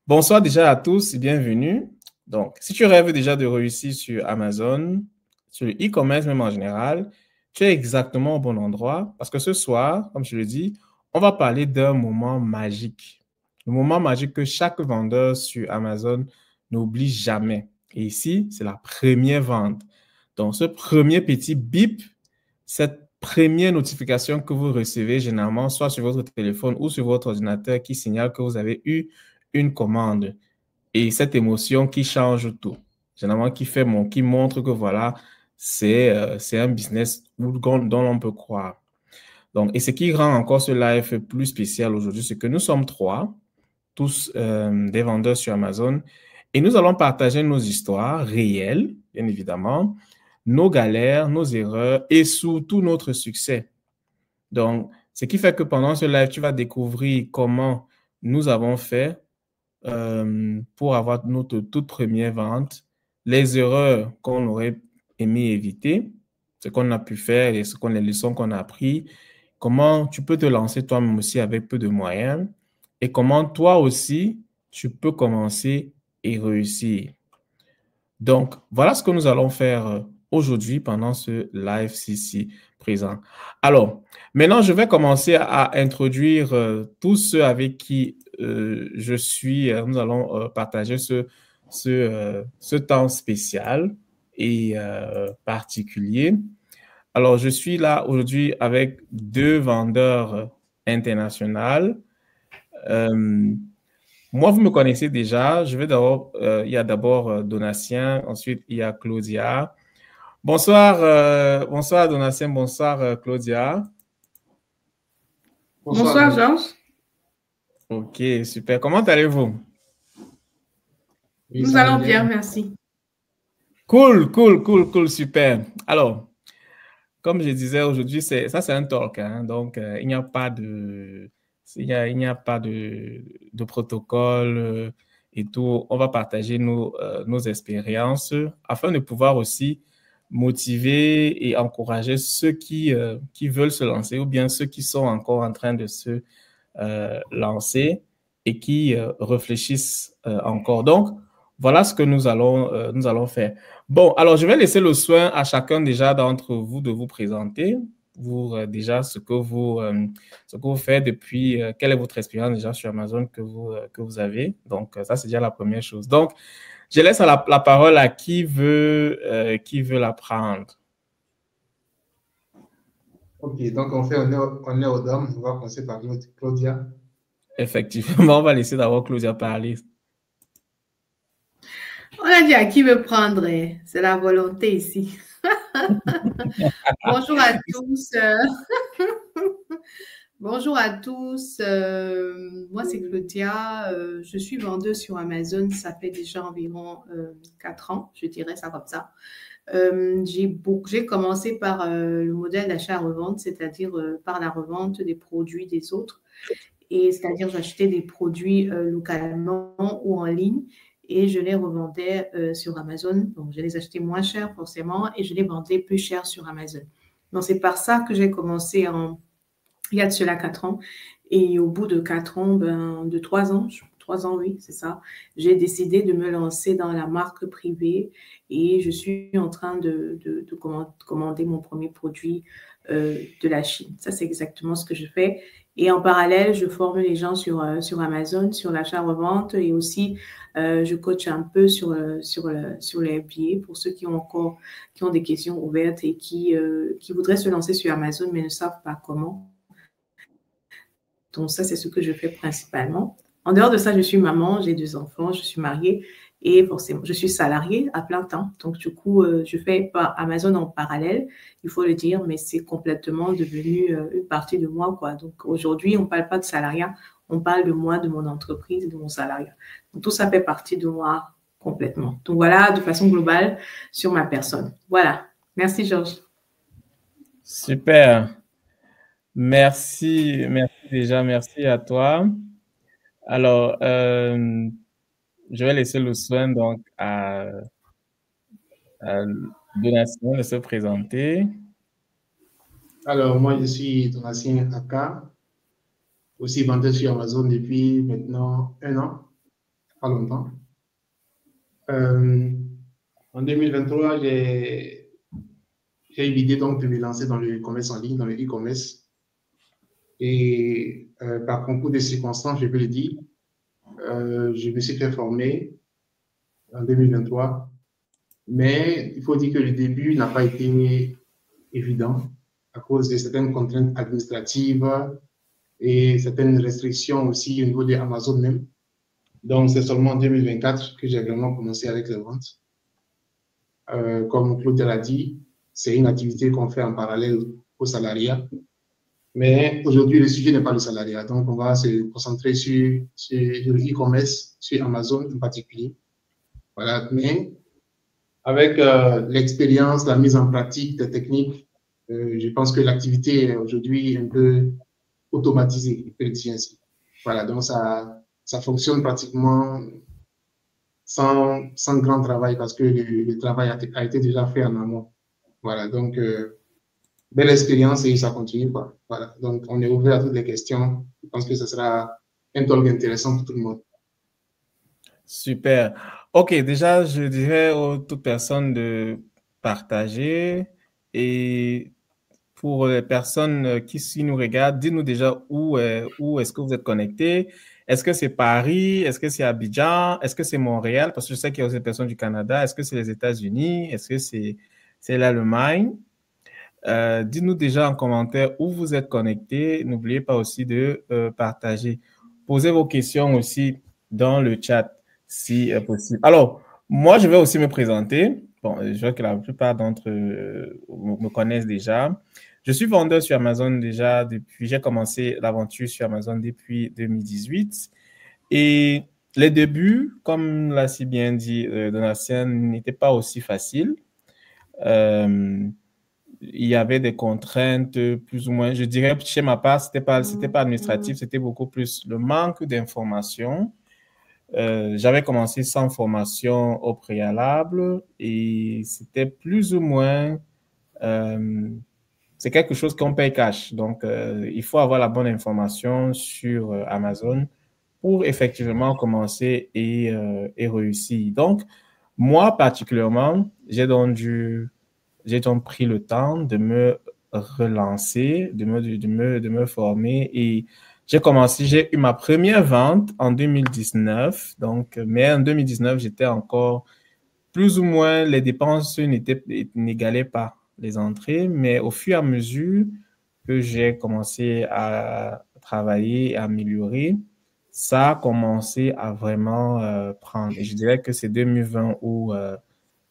Bonsoir déjà à tous et bienvenue. Donc, si tu rêves déjà de réussir sur Amazon, sur le e-commerce même en général, tu es exactement au bon endroit parce que ce soir, comme je le dis, on va parler d'un moment magique. Le moment magique que chaque vendeur sur Amazon n'oublie jamais. Et ici, c'est la première vente. Donc, ce premier petit bip, cette première notification que vous recevez généralement, soit sur votre téléphone ou sur votre ordinateur qui signale que vous avez eu une commande et cette émotion qui change tout. Généralement, qui montre que voilà, c'est un business dont l'on peut croire. Donc, et ce qui rend encore ce live plus spécial aujourd'hui, c'est que nous sommes trois, tous des vendeurs sur Amazon, et nous allons partager nos histoires réelles, bien évidemment, nos galères, nos erreurs et surtout notre succès. Donc, ce qui fait que pendant ce live, tu vas découvrir comment nous avons fait pour avoir notre toute première vente, les erreurs qu'on aurait aimé éviter, ce qu'on a pu faire et les leçons qu'on a appris, comment tu peux te lancer toi-même aussi avec peu de moyens et comment toi aussi tu peux commencer et réussir. Donc, voilà ce que nous allons faire aujourd'hui pendant ce live ici présent. Alors, maintenant, je vais commencer à introduire tous ceux avec qui je suis. Nous allons partager ce temps spécial et particulier. Alors, je suis là aujourd'hui avec deux vendeurs internationaux. Euh, Moi, vous me connaissez déjà. Je vais d'abord, il y a d'abord Donatien, ensuite il y a Claudia. Bonsoir, bonsoir Donatien, bonsoir Claudia. Bonsoir, Bonsoir, Georges. Georges. Ok, super. Comment allez-vous? Oui, Nous ça va allons bien, bien. merci. Cool, cool, cool, cool, super. Alors, comme je disais aujourd'hui, c'est un talk, hein, donc il n'y a pas il n'y a pas de protocole et tout. On va partager nos expériences afin de pouvoir aussi motiver et encourager ceux qui veulent se lancer ou bien ceux qui sont encore en train de se lancer et qui réfléchissent encore. Donc, voilà ce que nous allons faire. Bon, alors je vais laisser le soin à chacun déjà d'entre vous de vous présenter, vous déjà ce que vous faites depuis, quelle est votre expérience déjà sur Amazon que vous avez. Donc, ça, c'est déjà la première chose. Donc, je laisse la parole à qui veut la prendre. Ok, donc on fait honneur aux dames. On va commencer par Claudia. Effectivement, on va laisser d'abord Claudia parler. On a dit à qui veut prendre, c'est la volonté ici. Bonjour à tous. Bonjour à tous. Moi, c'est Claudia. Je suis vendeuse sur Amazon. Ça fait déjà environ 4 ans, je dirais ça comme ça. J'ai commencé par le modèle d'achat-revente, c'est-à-dire par la revente des produits des autres. Et c'est-à-dire j'achetais des produits localement ou en ligne et je les revendais sur Amazon. Donc, je les achetais moins cher forcément et je les vendais plus cher sur Amazon. Donc, c'est par ça que j'ai commencé il y a de cela 4 ans. Et au bout de 4 ans, de 3 ans, 3 ans, oui, c'est ça, j'ai décidé de me lancer dans la marque privée et je suis en train de commander mon premier produit de la Chine. Ça, c'est exactement ce que je fais. Et en parallèle, je forme les gens sur Amazon, sur l'achat-revente et aussi, je coach un peu sur les FBA pour ceux qui ont des questions ouvertes et qui voudraient se lancer sur Amazon mais ne savent pas comment. Donc, ça, c'est ce que je fais principalement. En dehors de ça, je suis maman, j'ai 2 enfants, je suis mariée et forcément, je suis salariée à plein temps. Donc, du coup, je fais pas Amazon en parallèle, il faut le dire, mais c'est complètement devenu une partie de moi, quoi. Donc, aujourd'hui, on ne parle pas de salariat, on parle de moi, de mon entreprise, de mon salariat. Donc, tout ça fait partie de moi complètement. Donc, voilà, de façon globale, sur ma personne. Voilà. Merci, Georges. Super. Merci, merci déjà, merci à toi. Alors, je vais laisser le soin donc à Donatien de se présenter. Alors, moi, je suis Donatien Aka. aussi vendeur sur Amazon depuis maintenant 1 an, pas longtemps. En 2023, j'ai eu l'idée donc de me lancer dans le commerce en ligne, dans le e-commerce. Et par concours de circonstances, je peux le dire, je me suis fait former en 2023. Mais il faut dire que le début n'a pas été évident à cause de certaines contraintes administratives et certaines restrictions aussi au niveau de Amazon même. Donc, c'est seulement en 2024 que j'ai vraiment commencé avec les ventes. Comme Claude l'a dit, c'est une activité qu'on fait en parallèle au salariat. Mais aujourd'hui, le sujet n'est pas le salariat. Donc, on va se concentrer sur le e-commerce, sur Amazon en particulier. Voilà. Mais avec l'expérience, la mise en pratique des techniques, je pense que l'activité est aujourd'hui un peu automatisée, je peux le dire ainsi. Voilà. Donc, ça fonctionne pratiquement sans grand travail parce que le travail a été déjà fait en amont. Voilà, donc belle expérience et ça continue, quoi. Voilà, donc on est ouvert à toutes les questions. Je pense que ce sera un talk intéressant pour tout le monde. Super. Ok, déjà, je dirais aux toutes personnes de partager et pour les personnes qui nous regardent, dites-nous déjà où est-ce que vous êtes connectés. Est-ce que c'est Paris? Est-ce que c'est Abidjan? Est-ce que c'est Montréal? Parce que je sais qu'il y a aussi des personnes du Canada. Est-ce que c'est les États-Unis? Est-ce que c'est l'Allemagne? Dites-nous déjà en commentaire où vous êtes connectés. N'oubliez pas aussi de partager. Posez vos questions aussi dans le chat si possible. Alors, moi, je vais aussi me présenter. Bon, je vois que la plupart d'entre eux me connaissent déjà. Je suis vendeur sur Amazon déjà j'ai commencé l'aventure sur Amazon depuis 2018. Et les débuts, comme l'a si bien dit Donatien, n'étaient pas aussi faciles. Il y avait des contraintes plus ou moins, je dirais, chez ma part, c'était pas administratif, c'était beaucoup plus le manque d'informations. J'avais commencé sans formation au préalable et c'était plus ou moins c'est quelque chose qu'on paye cash. Donc, il faut avoir la bonne information sur Amazon pour effectivement commencer et réussir. Donc, moi particulièrement, j'ai donc pris le temps de me relancer, de me former et j'ai eu ma première vente en 2019. Donc, mais en 2019, j'étais encore plus ou moins, les dépenses n'égalaient pas les entrées, mais au fur et à mesure que j'ai commencé à travailler et à améliorer, ça a commencé à vraiment prendre. Et je dirais que c'est 2020 où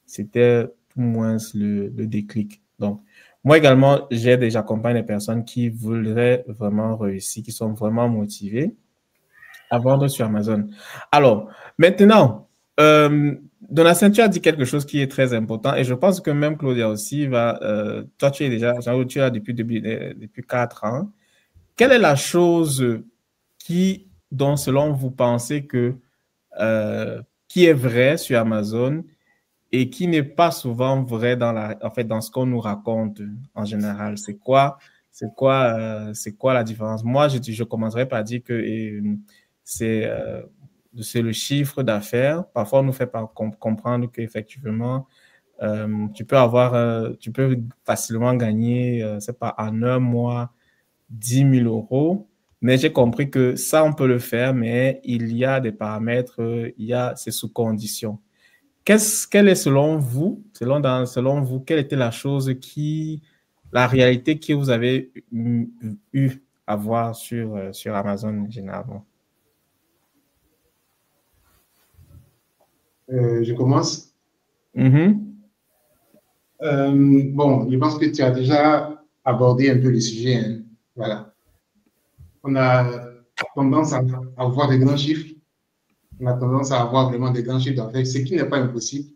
c'était tout moins le déclic. Donc, moi également, j'accompagne des personnes qui voudraient vraiment réussir, qui sont vraiment motivées à vendre sur Amazon. Alors, maintenant, Donatien, tu as dit quelque chose qui est très important et je pense que même Claudia aussi toi, tu es déjà, tu es là depuis 4 ans. Quelle est la chose dont, selon vous, pensez qui est vraie sur Amazon et qui n'est pas souvent vrai dans ce qu'on nous raconte en général? C'est quoi la différence? Moi, je commencerai par dire que c'est le chiffre d'affaires. Parfois, on nous fait comprendre qu'effectivement, tu peux facilement gagner, c'est pas en un mois, 10 000 euros. Mais j'ai compris que ça, on peut le faire, mais il y a des paramètres, c'est sous condition. Quelle est selon vous, quelle était la réalité que vous avez eu à voir sur Amazon généralement? Je commence. Mm-hmm. Bon, je pense que tu as déjà abordé un peu le sujet. Hein. Voilà. On a tendance à voir des grands chiffres. On a tendance à avoir vraiment des grands chiffres d'affaires, ce qui n'est pas impossible.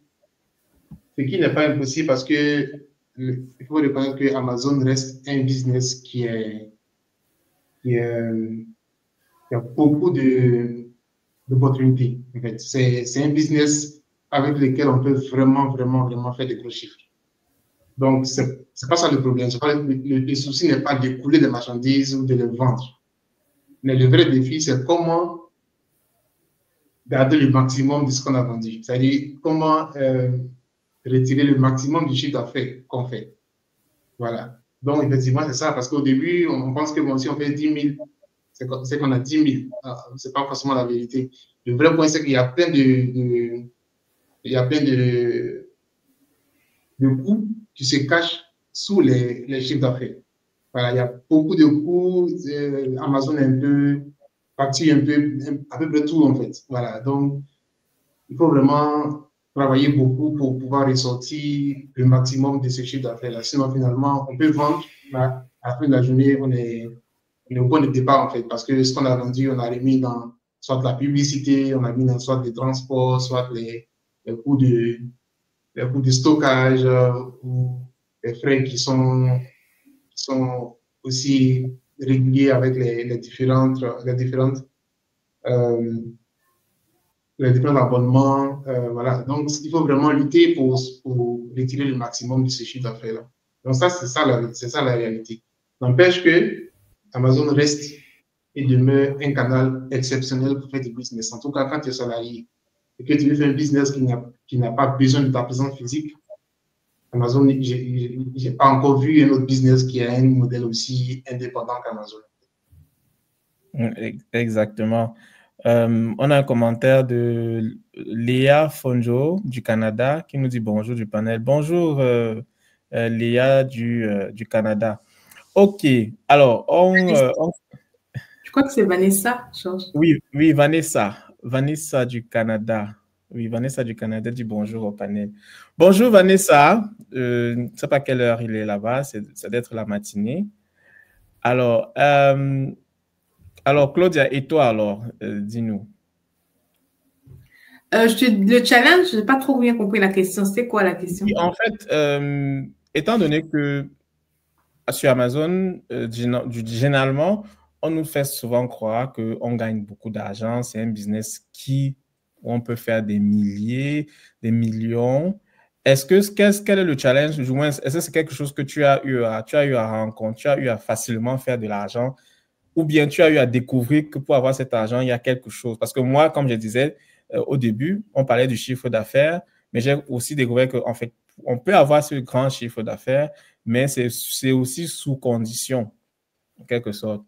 Ce qui n'est pas impossible parce que il faut reconnaître que Amazon reste un business qui a beaucoup d'opportunités. En fait, c'est un business avec lequel on peut vraiment faire des gros chiffres. Donc, c'est pas ça le problème. Le souci n'est pas d'écouler des marchandises ou de les vendre. Mais le vrai défi, c'est comment garder le maximum de ce qu'on a vendu. C'est-à-dire comment retirer le maximum du chiffre d'affaires qu'on fait. Voilà. Donc, effectivement, c'est ça. Parce qu'au début, on pense que bon, si on fait 10 000, c'est qu'on a 10 000. Ce n'est pas forcément la vérité. Le vrai point, c'est qu'il y a plein il y a plein de coûts qui se cachent sous les chiffres d'affaires. Voilà, il y a beaucoup de coûts. Amazon est un peu facture à peu près tout, en fait. Voilà. Donc, il faut vraiment travailler beaucoup pour pouvoir ressortir le maximum de ce chiffre d'affaires-là. Sinon, finalement, on peut vendre, mais à la fin de la journée, on est au point de départ, en fait, parce que ce qu'on a vendu, on a remis dans soit la publicité, on a mis dans soit les transports, soit les coûts de stockage ou les frais qui sont aussi réguliers avec les différents abonnements. Voilà. Donc, il faut vraiment lutter pour retirer le maximum de ce chiffre d'affaires-là. Donc, ça, c'est ça la réalité. N'empêche que Amazon reste et demeure un canal exceptionnel pour faire du business. En tout cas, quand tu es salarié et que tu veux faire un business qui n'a pas besoin de ta présence physique, Amazon, je n'ai pas encore vu un autre business qui a un modèle aussi indépendant qu'Amazon. Exactement. On a un commentaire de Léa Fonjo du Canada qui nous dit bonjour du panel. Bonjour Léa du Canada. OK. Alors, Je crois que c'est Vanessa, Georges. Oui, Vanessa. Vanessa du Canada. Oui, Vanessa du Canada dit bonjour au panel. Bonjour Vanessa. Je ne sais pas quelle heure il est là-bas. Ça doit être la matinée. Alors, Claudia, et toi alors, dis-nous. Le challenge, je n'ai pas trop bien compris la question. C'était quoi la question? En fait, étant donné que sur Amazon, généralement, on nous fait souvent croire qu'on gagne beaucoup d'argent. C'est un business où on peut faire des milliers, des millions. Quel est le challenge? Du moins, est-ce que c'est quelque chose que tu as eu à rencontrer, tu as eu à facilement faire de l'argent? Ou bien tu as eu à découvrir que pour avoir cet argent, il y a quelque chose. Parce que moi, comme je disais au début, on parlait du chiffre d'affaires, mais j'ai aussi découvert qu'en fait, on peut avoir ce grand chiffre d'affaires, mais c'est aussi sous condition, en quelque sorte.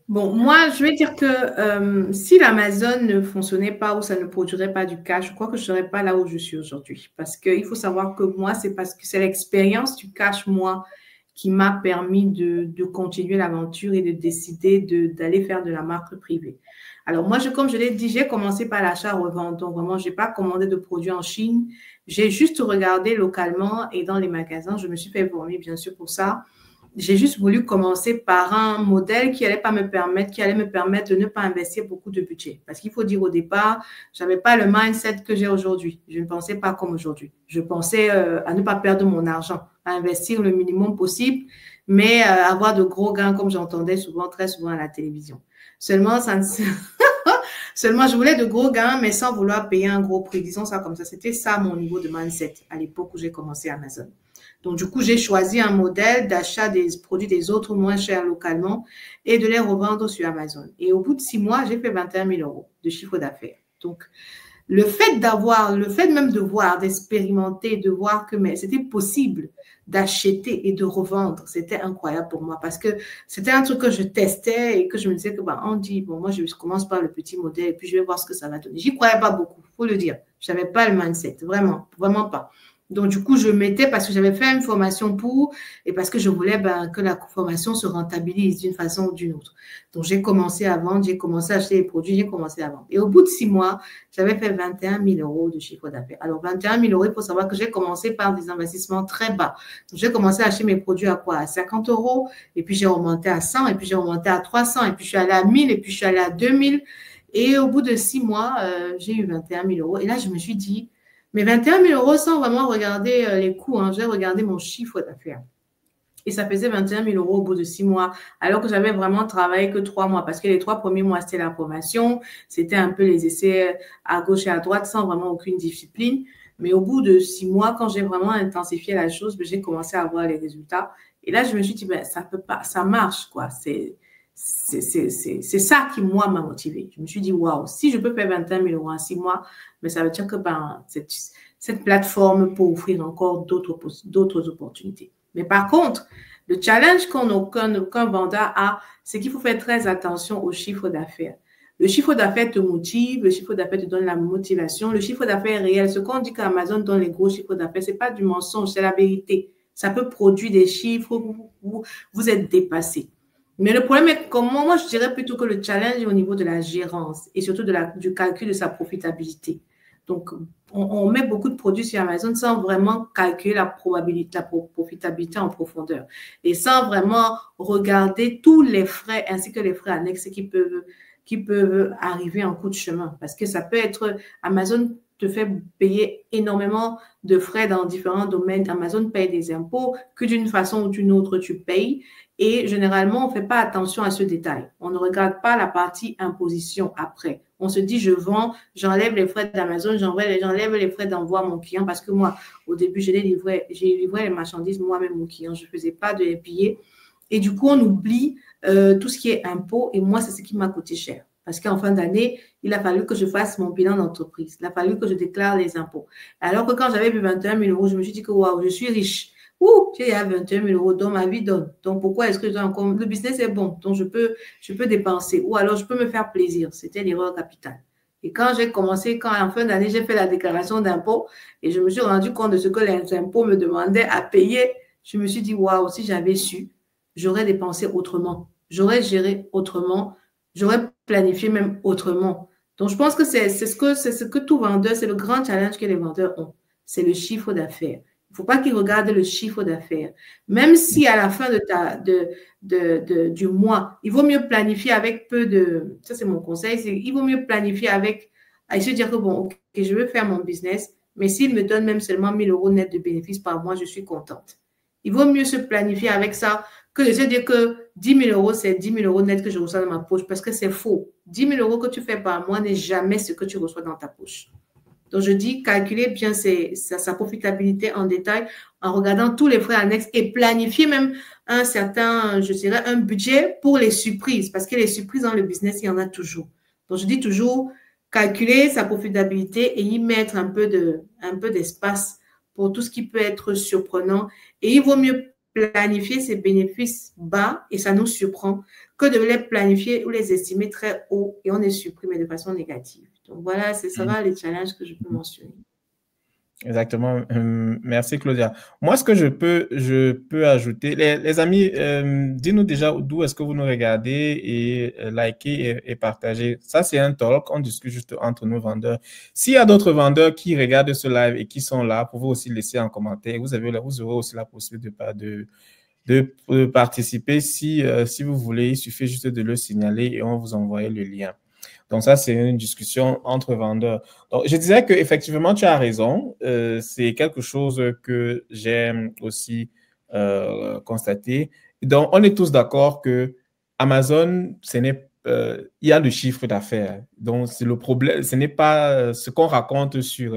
Bon, moi, je vais dire que si l'Amazon ne fonctionnait pas ou ça ne produirait pas du cash, je crois que je ne serais pas là où je suis aujourd'hui. Parce qu'il faut savoir que moi, c'est parce que c'est l'expérience du cash, moi, qui m'a permis de continuer l'aventure et de décider d'aller faire de la marque privée. Alors moi, comme je l'ai dit, j'ai commencé par l'achat-revente. Donc vraiment, je n'ai pas commandé de produits en Chine. J'ai juste regardé localement et dans les magasins. Je me suis fait former, bien sûr, pour ça. J'ai juste voulu commencer par un modèle qui allait me permettre de ne pas investir beaucoup de budget. Parce qu'il faut dire au départ, je n'avais pas le mindset que j'ai aujourd'hui. Je ne pensais pas comme aujourd'hui. Je pensais à ne pas perdre mon argent, à investir le minimum possible, mais avoir de gros gains comme j'entendais très souvent à la télévision. Seulement, Seulement, je voulais de gros gains, mais sans vouloir payer un gros prix. Disons ça comme ça. C'était ça mon niveau de mindset à l'époque où j'ai commencé Amazon. Donc, du coup, j'ai choisi un modèle d'achat des produits des autres moins chers localement et de les revendre sur Amazon. Et au bout de 6 mois, j'ai fait 21 000 € de chiffre d'affaires. Donc, le fait même de voir, d'expérimenter, de voir que c'était possible d'acheter et de revendre, c'était incroyable pour moi parce que c'était un truc que je testais et que je me disais que on dit, bon, moi, je commence par le petit modèle et puis je vais voir ce que ça va donner. J'y croyais pas beaucoup, faut le dire. Je n'avais pas le mindset, vraiment, vraiment pas. Donc, du coup, je mettais parce que j'avais fait une formation et parce que je voulais que la formation se rentabilise d'une façon ou d'une autre. Donc, j'ai commencé à vendre, j'ai commencé à acheter les produits, j'ai commencé à vendre. Et au bout de 6 mois, j'avais fait 21 000 € de chiffre d'affaires. Alors, 21 000 €, il faut savoir que j'ai commencé par des investissements très bas. Donc, j'ai commencé à acheter mes produits à quoi? À 50 €, et puis j'ai remonté à 100, et puis j'ai remonté à 300, et puis je suis allée à 1000, et puis je suis allée à 2000. Et au bout de 6 mois, j'ai eu 21 000 €. Et là, je me suis dit, mais 21 000 € sans vraiment regarder les coûts, j'ai regardé mon chiffre d'affaires. Et ça faisait 21 000 € au bout de 6 mois, alors que j'avais vraiment travaillé que 3 mois, parce que les 3 premiers mois, c'était la formation, c'était un peu les essais à gauche et à droite, sans vraiment aucune discipline. Mais au bout de 6 mois, quand j'ai vraiment intensifié la chose, j'ai commencé à voir les résultats. Et là, je me suis dit, ça peut pas, ça marche, quoi. c'est ça qui, moi, m'a motivée. Je me suis dit, waouh, si je peux faire 21 000 euros en 6 mois, mais ça veut dire que cette plateforme peut offrir encore d'autres opportunités. Mais par contre, le challenge qu'un vendeur a, c'est qu'il faut faire très attention au chiffre d'affaires. Le chiffre d'affaires te motive, le chiffre d'affaires te donne la motivation, le chiffre d'affaires est réel. Ce qu'on dit qu'Amazon donne les gros chiffres d'affaires, c'est pas du mensonge, c'est la vérité. Ça peut produire des chiffres où vous êtes dépassé. Mais le problème est comment, moi je dirais plutôt que le challenge est au niveau de la gérance et surtout du calcul de sa profitabilité. Donc, on met beaucoup de produits sur Amazon sans vraiment calculer la profitabilité en profondeur et sans vraiment regarder tous les frais ainsi que les frais annexes qui peuvent arriver en cours de chemin. Parce que ça peut être, Amazon te fait payer énormément de frais dans différents domaines. Amazon paye des impôts que d'une façon ou d'une autre tu payes. Et généralement, on ne fait pas attention à ce détail. On ne regarde pas la partie imposition après. On se dit, je vends, j'enlève les frais d'Amazon, j'enlève les frais d'envoi à mon client parce que moi, au début, j'ai livré les marchandises moi-même au client. Je ne faisais pas de FBA. Et du coup, on oublie tout ce qui est impôt. Et moi, c'est ce qui m'a coûté cher. Parce qu'en fin d'année, il a fallu que je fasse mon bilan d'entreprise. Il a fallu que je déclare les impôts. Alors que quand j'avais vu 21 000 euros, je me suis dit que waouh, je suis riche. Ouh, j'ai 21 000 euros dans ma vie donne. Donc, pourquoi est-ce que je dois encore... Le business est bon, donc je peux dépenser. Ou alors, je peux me faire plaisir. C'était l'erreur capitale. Et quand j'ai commencé, quand en fin d'année, j'ai fait la déclaration d'impôts et je me suis rendu compte de ce que les impôts me demandaient à payer, je me suis dit, waouh, si j'avais su, j'aurais dépensé autrement. J'aurais géré autrement. J'aurais planifié même autrement. Donc, je pense que c'est ce que tout vendeur, c'est le grand challenge que les vendeurs ont. C'est le chiffre d'affaires. Il ne faut pas qu'ils regardent le chiffre d'affaires. Même si à la fin du mois, il vaut mieux planifier avec peu de... Ça, c'est mon conseil. Il vaut mieux planifier avec... Et se dire que, bon, OK, je veux faire mon business, mais s'il me donne même seulement 1 000 euros net de bénéfices par mois, je suis contente. Il vaut mieux se planifier avec ça que de se dire que 10 000 euros, c'est 10 000 euros net que je reçois dans ma poche parce que c'est faux. 10 000 euros que tu fais par mois n'est jamais ce que tu reçois dans ta poche. Donc, je dis, calculer bien sa profitabilité en détail en regardant tous les frais annexes et planifier même un budget pour les surprises parce que les surprises dans le business, il y en a toujours. Donc, je dis toujours, calculer sa profitabilité et y mettre un peu d'espace pour tout ce qui peut être surprenant. Et il vaut mieux planifier ses bénéfices bas et ça nous surprend que de les planifier ou les estimer très haut et on est surpris mais de façon négative. Donc voilà, ce sera les challenges que je peux mentionner. Exactement. Merci, Claudia. Moi, ce que je peux ajouter, les amis, dis-nous déjà d'où est-ce que vous nous regardez et likez et partagez. Ça, c'est un talk. On discute juste entre nos vendeurs. S'il y a d'autres vendeurs qui regardent ce live et qui sont là, pouvez aussi laisser un commentaire. Vous aurez aussi la possibilité de participer. Si vous voulez, il suffit juste de le signaler et on vous envoie le lien. Donc, ça, c'est une discussion entre vendeurs. Donc, je disais qu'effectivement, tu as raison. C'est quelque chose que j'aime aussi constater. Donc, on est tous d'accord que Amazon, il y a le chiffre d'affaires. Donc, c'est le problème. Ce n'est pas ce qu'on raconte sur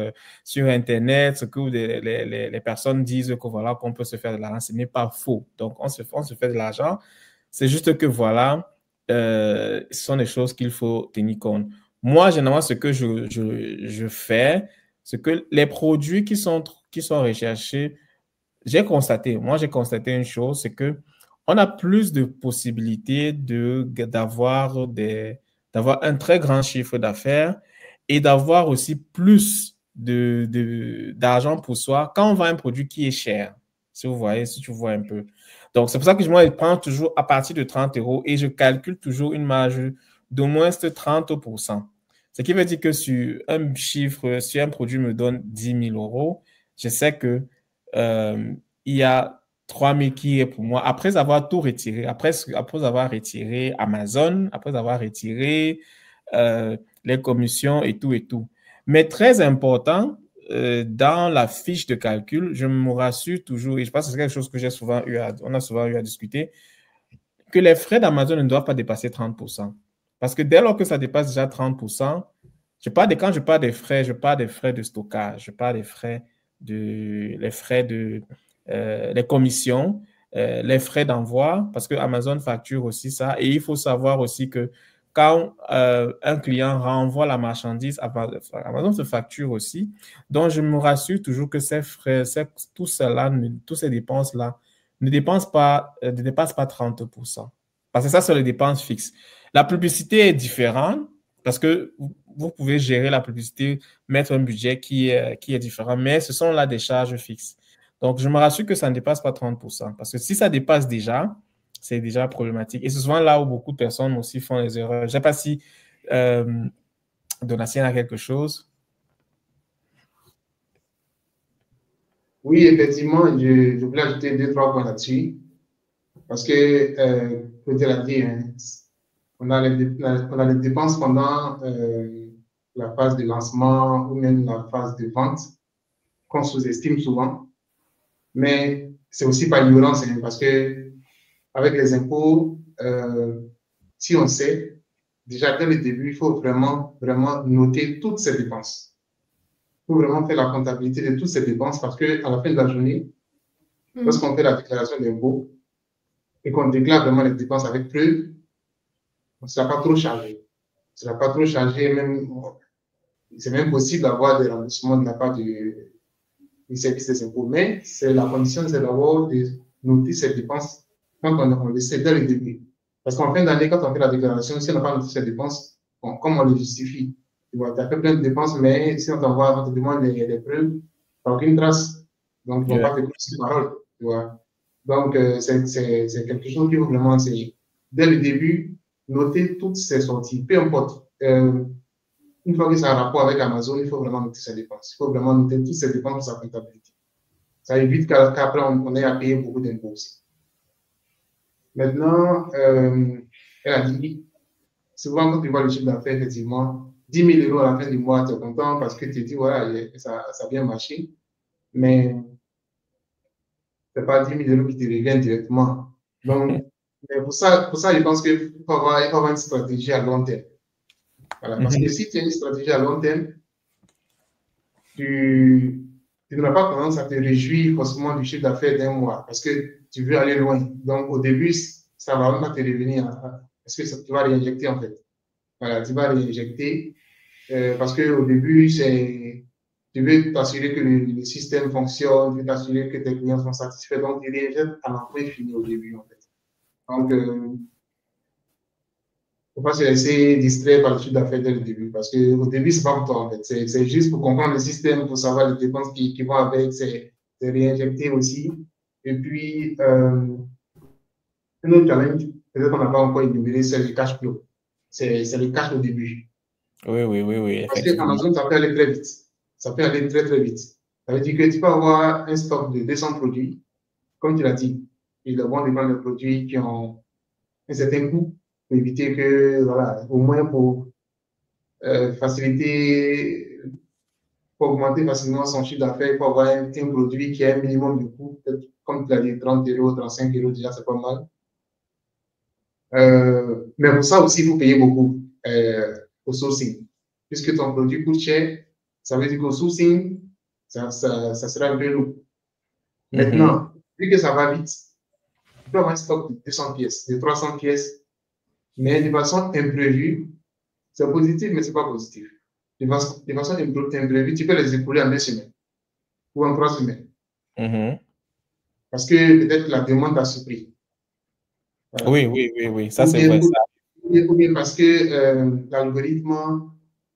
Internet, ce que les personnes disent que voilà, qu'on peut se faire de l'argent. Ce n'est pas faux. Donc, on se fait de l'argent. C'est juste que voilà, ce sont des choses qu'il faut tenir compte. Moi, généralement, ce que je fais, c'est que les produits qui sont recherchés, j'ai constaté une chose, c'est que on a plus de possibilités d'avoir un très grand chiffre d'affaires et d'avoir aussi plus d'argent pour soi quand on vend un produit qui est cher. Si tu vois un peu. Donc, c'est pour ça que moi, je prends toujours à partir de 30 euros et je calcule toujours une marge d'au moins 30%. Ce qui veut dire que si un produit me donne 10 000 euros, je sais que il y a 3 000 qui est pour moi. Après avoir tout retiré, après avoir retiré Amazon, après avoir retiré les commissions et tout et tout. Mais très important, dans la fiche de calcul, je me rassure toujours, et je pense que c'est quelque chose que on a souvent eu à discuter, que les frais d'Amazon ne doivent pas dépasser 30%. Parce que dès lors que ça dépasse déjà 30%, quand je parle des frais, je parle des frais de stockage, je parle des frais les commissions les frais d'envoi, parce que Amazon facture aussi ça. Et il faut savoir aussi que quand un client renvoie la marchandise, Amazon se facture aussi. Donc, je me rassure toujours que ces frais, tout cela, toutes ces dépenses-là ne dépassent pas 30%. Parce que ça, c'est les dépenses fixes. La publicité est différente parce que vous pouvez gérer la publicité, mettre un budget qui est différent, mais ce sont là des charges fixes. Donc, je me rassure que ça ne dépasse pas 30%. Parce que si ça dépasse déjà, c'est déjà problématique. Et c'est souvent là où beaucoup de personnes aussi font les erreurs. Je ne sais pas si Donatien a quelque chose. Oui, effectivement, je voulais ajouter 2-3 points là-dessus. Parce que, comme tu l'as dit, hein, on a les dépenses pendant la phase de lancement ou même la phase de vente qu'on sous-estime souvent. Mais c'est aussi par ignorance, hein, parce que avec les impôts, si on sait, déjà dès le début, il faut vraiment, vraiment noter toutes ces dépenses. Il faut vraiment faire la comptabilité de toutes ces dépenses parce qu'à la fin de la journée, lorsqu'on fait la déclaration d'impôt et qu'on déclare vraiment les dépenses avec preuve, on ne sera pas trop chargé. On ne sera pas trop chargé, même, c'est même possible d'avoir des remboursements de la part du service des impôts. Mais c'est la condition, c'est d'abord de noter ces dépenses quand on le sait dès le début. Parce qu'en fin d'année, quand on fait la déclaration, si on n'a pas noté ces dépenses, bon, comme on les justifie, tu vois, tu as fait plein de dépenses, mais si on t'envoie, on te demande les preuves, tu n'as aucune trace. Donc, ils ne vont pas te croire sur parole, tu vois. Donc, c'est quelque chose qu'il faut vraiment enseigner. Dès le début, noter toutes ces sorties, peu importe. Une fois que ça a un rapport avec Amazon, il faut vraiment noter ses dépenses. Il faut vraiment noter toutes ses dépenses pour sa comptabilité. Ça évite qu'après, on ait à payer beaucoup d'impôts aussi. Maintenant, elle a dit, souvent quand tu vois le chiffre d'affaires, effectivement, 10 000 € à la fin du mois, tu es content parce que tu te dis, voilà, ça a bien marché. Mais ce n'est pas 10 000 € qui te reviennent directement. Donc, mais pour ça, je pense qu'il faut avoir une stratégie à long terme. Voilà, parce que si tu as une stratégie à long terme, tu n'auras pas tendance à te réjouir forcément du chiffre d'affaires d'un mois parce que tu veux aller loin. Donc, au début, ça ne va même pas te revenir parce que tu vas réinjecter en fait. Voilà, tu vas réinjecter parce qu'au début, tu veux t'assurer que le système fonctionne, tu veux t'assurer que tes clients sont satisfaits. Donc, tu réinjectes à l'entrée finie au début en fait. Donc, il ne faut pas se laisser distraire par le chiffre d'affaires dès le début parce qu'au début, ce n'est pas pour toi en fait. C'est juste pour comprendre le système, pour savoir les dépenses qui vont avec, c'est réinjecter aussi. Et puis, un autre challenge, peut-être qu'on n'a pas encore énuméré, c'est le cash flow. C'est le cash au début. Oui. Parce qu'Amazon, ça peut aller très vite. Ça peut aller très, très vite. Ça veut dire que tu peux avoir un stock de 200 produits, comme tu l'as dit. Il est bon de prendre des produits qui ont un certain coût pour éviter que, voilà, au moins pour faciliter, pour augmenter facilement son chiffre d'affaires, pour avoir un produit qui a un minimum de coût, peut-être, comme tu l'as dit, 30 €, 35 € déjà, c'est pas mal. Mais pour ça aussi, il faut payer beaucoup au sourcing. Puisque ton produit coûte cher, ça veut dire qu'au sourcing, ça sera un peu lourd. Maintenant, vu que ça va vite, tu peux avoir un stock de 200 pièces, de 300 pièces, mais de façon imprévue, c'est positif, mais ce n'est pas positif. De façon imprévue, tu peux les écouler en 2 semaines ou en 3 semaines. Parce que peut-être la demande a surpris. Voilà. Oui, ça c'est vrai. Ou bien parce que l'algorithme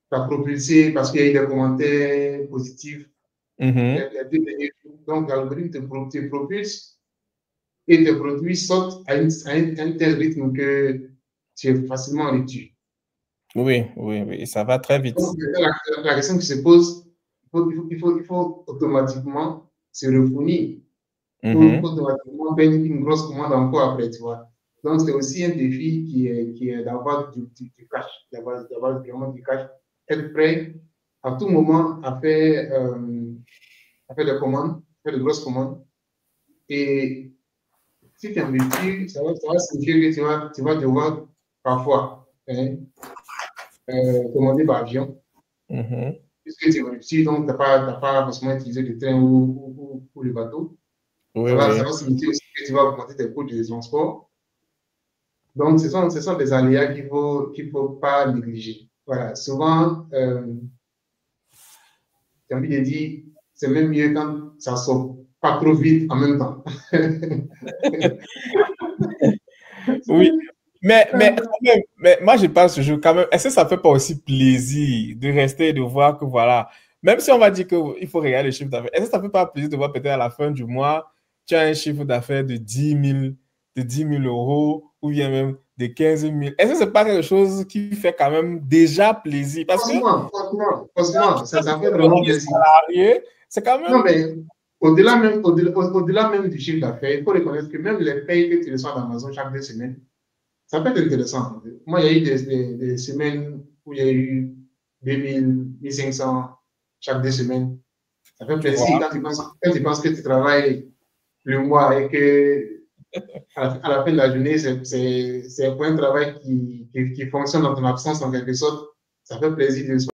t'a propulsé, parce qu'il y a eu des commentaires positifs. Donc, l'algorithme te propulse et tes produits sortent à un tel rythme que tu es facilement réduit. Oui, ça va très vite. Donc, la question qui se pose, il faut automatiquement se refournir. Il faut automatiquement faire une grosse commande encore après, tu vois. Donc, c'est aussi un défi qui est d'avoir du cash, d'avoir vraiment du cash, être prêt à tout moment à faire des commandes, faire de grosses commandes. Et si tu investis, ça va signifier que tu vas devoir parfois commander par avion. Puisque tu investis, donc tu n'as pas forcément utilisé le train ou le bateau. Ça va signifier aussi que tu vas augmenter tes coûts de transport. Donc, ce sont des aléas qu'il faut pas négliger. Voilà, souvent, j'ai envie de dire, c'est même mieux quand ça sort pas trop vite en même temps. Oui, mais quand même, mais moi je pense toujours quand même, est-ce que ça fait pas aussi plaisir de rester et de voir que voilà, même si on va dire qu'il faut regarder le chiffre d'affaires, est-ce que ça fait pas plaisir de voir peut-être à la fin du mois, tu as un chiffre d'affaires de 10 000 euros ou bien même de 15 000. Est-ce que c'est pas quelque chose qui fait quand même déjà plaisir? Parce que Franchement, ça fait vraiment on est plaisir. salarié, c'est quand Non, même. mais au-delà même du chiffre d'affaires, il faut reconnaître que même les payes que tu reçois d'Amazon chaque 2 semaines, ça peut être intéressant. Moi, il y a eu des semaines où il y a eu 2000, 1500 chaque 2 semaines. Ça fait Tu plaisir vois. quand tu penses que tu travailles le mois et que à la fin de la journée, c'est pour un travail qui fonctionne dans ton absence en quelque sorte. Ça fait plaisir de